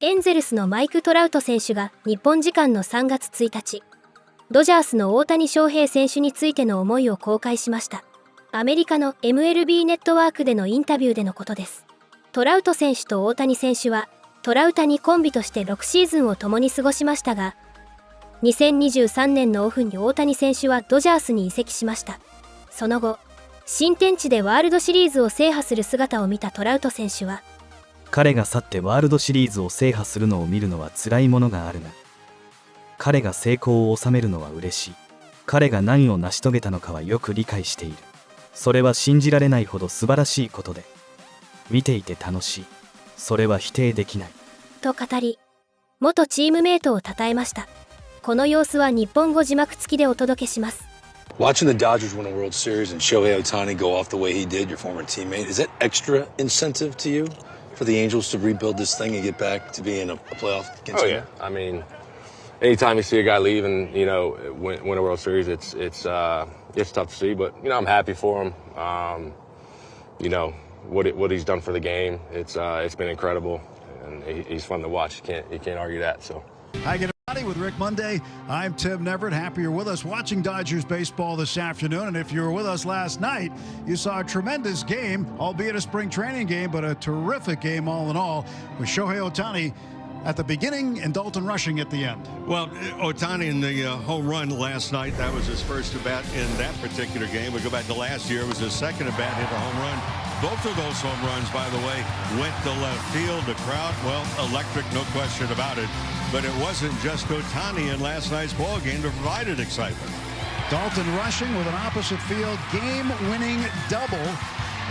エンゼルスのマイク・トラウト選手が日本時間の3月1日、ドジャースの大谷翔平選手についての思いを公開しました。アメリカの MLB ネットワークでのインタビューでのことです。トラウト選手と大谷選手はトラウタニコンビとして6シーズンを共に過ごしましたが、2023年のオフに大谷選手はドジャースに移籍しました。その後、新天地でワールドシリーズを制覇する姿を見たトラウト選手は、彼が去ってワールドシリーズを制覇するのを見るのは辛いものがあるが、彼が成功を収めるのは嬉しい。彼が何を成し遂げたのかはよく理解している。それは信じられないほど素晴らしいことで、見ていて楽しい。それは否定できない。と語り、元チームメイトを称えました。この様子は日本語字幕付きでお届けします。Watching the Dodgers win a World Series and Shohei Ohtani go off the way he did, your former teammate, is that extra incentive to you for the Angels to rebuild this thing and get back to being a playoff contender? Oh yeah, I mean, anytime you see a guy leave and win a World Series, it's tough to see. But I'm happy for him. What he's done for the game, it's been incredible, and he's fun to watch. You can't argue that. So. Hi, get everybody with Rick Monday. I'm Tim Neverett. Happy you're with us watching Dodgers baseball this afternoon. And if you were with us last night, you saw a tremendous game, albeit a spring training game, but a terrific game all in all, with Shohei Ohtani at the beginning and Dalton rushing at the end. Well, Ohtani in the home run last night, that was his first at-bat in that particular game. We go back to last year, it was his second at-bat, hit a home run. Both of those home runs, by the way, went to left field. The crowd, well, electric, no question about it. But it wasn't just Ohtani in last night's ball game that provided excitement. Dalton rushing with an opposite field game-winning double.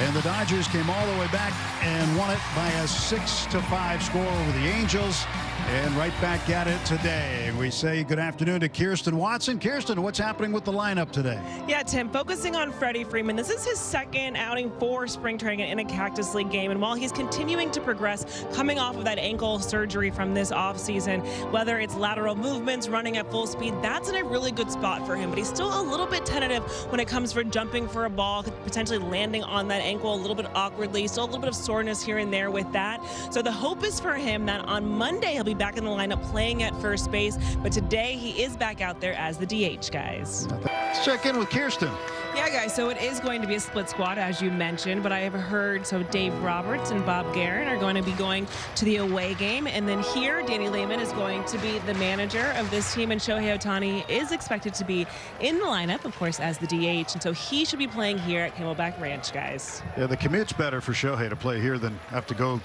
And the Dodgers came all the way back and won it by a 6-5 score over the Angels. And right back at it today. We say good afternoon to Kirsten Watson. Kirsten, what's happening with the lineup today? Yeah, Tim, focusing on Freddie Freeman. This is his second outing for spring training in a Cactus League game. And while he's continuing to progress, coming off of that ankle surgery from this offseason, whether it's lateral movements, running at full speed, that's in a really good spot for him. But he's still a little bit tentative when it comes for jumping for a ball, potentially landing on that ankle a little bit awkwardly. Still a little bit of soreness here and there with that. So the hope is for him that on Monday he'll be back in the lineup playing at first base, but today he is back out there as the DH, guys. Let's check in with Kirsten. Yeah, guys, so it is going to be a split squad, as you mentioned, but I have heard, so Dave Roberts and Bob Guerin are going to be going to the away game, and then here, Danny Lehman is going to be the manager of this team, and Shohei Ohtani is expected to be in the lineup, of course, as the DH, and so he should be playing here at Camelback Ranch, guys. Yeah, the commute's better for Shohei to play here than have to go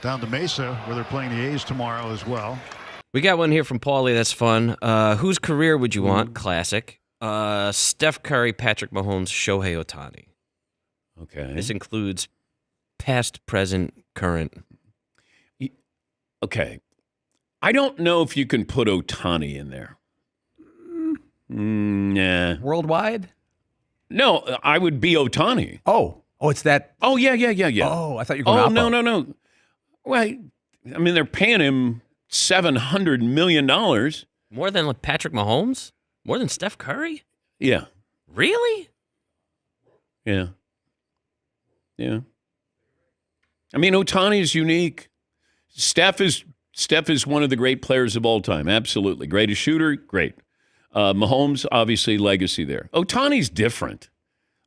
down to Mesa, where they're playing the A's tomorrow as well. We got one here from Paulie. That's fun. Whose career would you want? Classic. Steph Curry, Patrick Mahomes, Shohei Ohtani. Okay. This includes past, present, current. Okay. I don't know if you can put Ohtani in there. Nah. Worldwide? No, I would be Ohtani. Oh, it's that. Oh, yeah. Oh, I thought you were going to. Oh, no. Well, I mean, they're paying him $700 million. More than Patrick Mahomes? More than Steph Curry? Yeah. Really? Yeah. I mean, Ohtani is unique. Steph is one of the great players of all time. Absolutely. Greatest shooter, great. Mahomes, obviously, legacy there. Ohtani's different.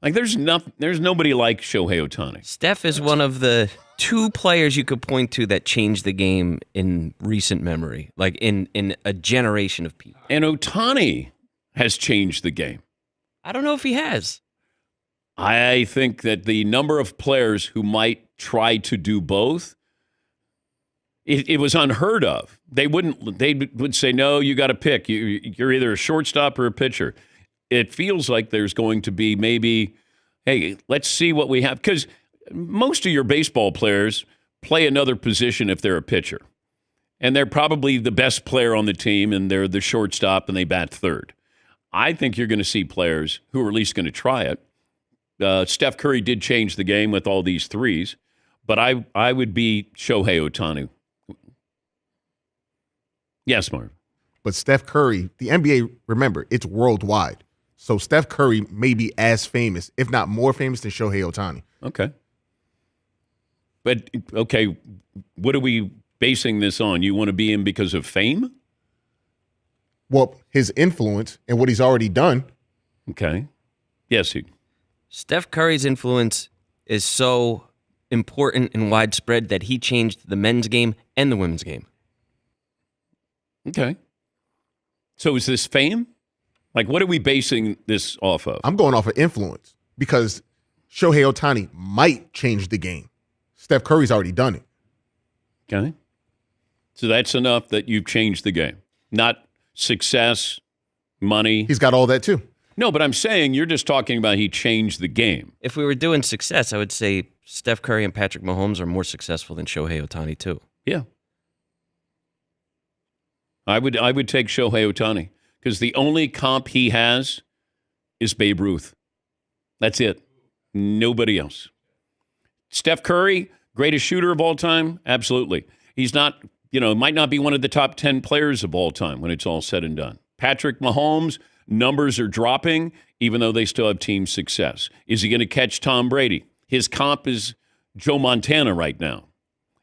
Like, there's nobody like Shohei Ohtani. Steph is one of the two players you could point to that changed the game in recent memory, like in a generation of people. And Ohtani has changed the game. I don't know if he has. I think that the number of players who might try to do both, it was unheard of. They would say, no, you got to pick. You're either a shortstop or a pitcher. It feels like there's going to be maybe, hey, let's see what we have. Because most of your baseball players play another position if they're a pitcher. And they're probably the best player on the team, and they're the shortstop, and they bat third. I think you're going to see players who are at least going to try it. Steph Curry did change the game with all these threes, but I would be Shohei Ohtani. Yes, Marv. But Steph Curry, the NBA, remember, it's worldwide. So Steph Curry may be as famous, if not more famous, than Shohei Ohtani. Okay. But, okay, what do we basing this on? You want to be in because of fame? Well, his influence and what he's already done. Okay. Yes, Steph Curry's influence is so important and widespread that he changed the men's game and the women's game. Okay. So is this fame? Like, what are we basing this off of? I'm going off of influence because Shohei Ohtani might change the game. Steph Curry's already done it. Okay. So that's enough that you've changed the game. Not success, money. He's got all that too. No, but I'm saying you're just talking about he changed the game. If we were doing success, I would say Steph Curry and Patrick Mahomes are more successful than Shohei Ohtani too. Yeah. I would take Shohei Ohtani because the only comp he has is Babe Ruth. That's it. Nobody else. Steph Curry, greatest shooter of all time? Absolutely. He's not, might not be one of the top 10 players of all time when it's all said and done. Patrick Mahomes, numbers are dropping, even though they still have team success. Is he going to catch Tom Brady? His comp is Joe Montana right now.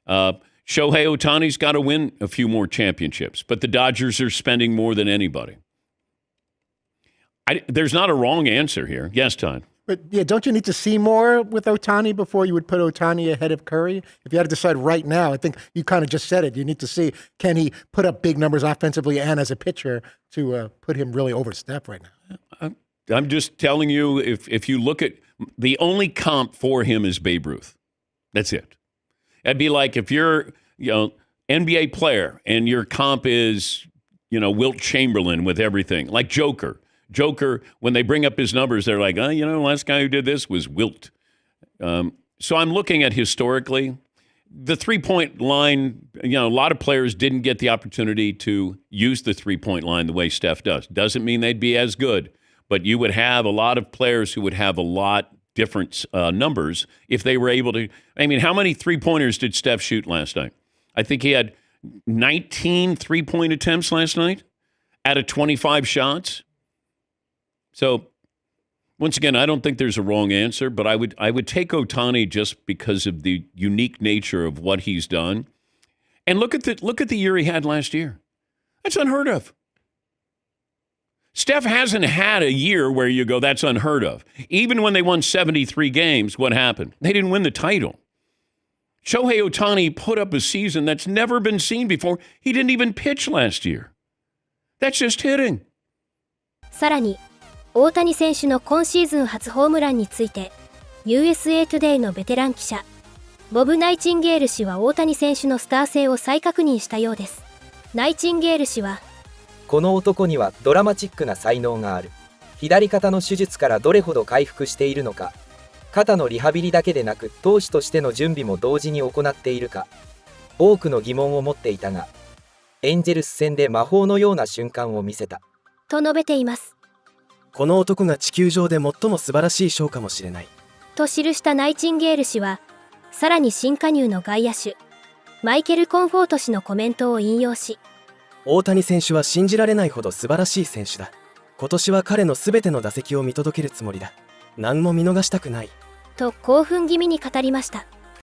Shohei Ohtani's got to win a few more championships, but the Dodgers are spending more than anybody. There's not a wrong answer here. Yes, Todd. But, yeah, don't you need to see more with Ohtani before you would put Ohtani ahead of Curry? If you had to decide right now, I think you kind of just said it. You need to see, can he put up big numbers offensively and as a pitcher to put him really over Steph right now? I'm just telling you, if you look at the only comp for him is Babe Ruth. That's it. That'd be like if you're, NBA player and your comp is, Wilt Chamberlain with everything, like Joker, when they bring up his numbers, they're like, the last guy who did this was Wilt. So I'm looking at historically, the three-point line, a lot of players didn't get the opportunity to use the three-point line the way Steph does. Doesn't mean they'd be as good, but you would have a lot of players who would have a lot different numbers if they were able to. I mean, how many three-pointers did Steph shoot last night? I think he had 19 three-point attempts last night out of 25 shots. So, once again, I don't think there's a wrong answer, but I would take Ohtani just because of the unique nature of what he's done. And look at the year he had last year. That's unheard of. Steph hasn't had a year where you go, that's unheard of. Even when they won 73 games, what happened? They didn't win the title. Shohei Ohtani put up a season that's never been seen before. He didn't even pitch last year. That's just hitting. さらに大谷選手の今シーズン初ホームランについて USA Today のベテラン記者ボブ・ナイチンゲール氏は大谷選手のスター性を再確認したようです。ナイチンゲール氏は、この男にはドラマチックな才能がある。左肩の手術からどれほど回復しているのか、肩のリハビリだけでなく投手としての準備も同時に行っているか、多くの疑問を持っていたが、エンジェルス戦で魔法のような瞬間を見せた。と述べています。この男が地球上で最も素晴らしい賞かもしれない。と記したナイチンゲール氏は、さらに新加入の外野手、マイケル・コンフォート氏のコメントを引用し、大谷選手は信じられないほど素晴らしい選手だ。今年は彼のすべての打席を見届けるつもりだ。何も見逃したくない。と興奮気味に語りました。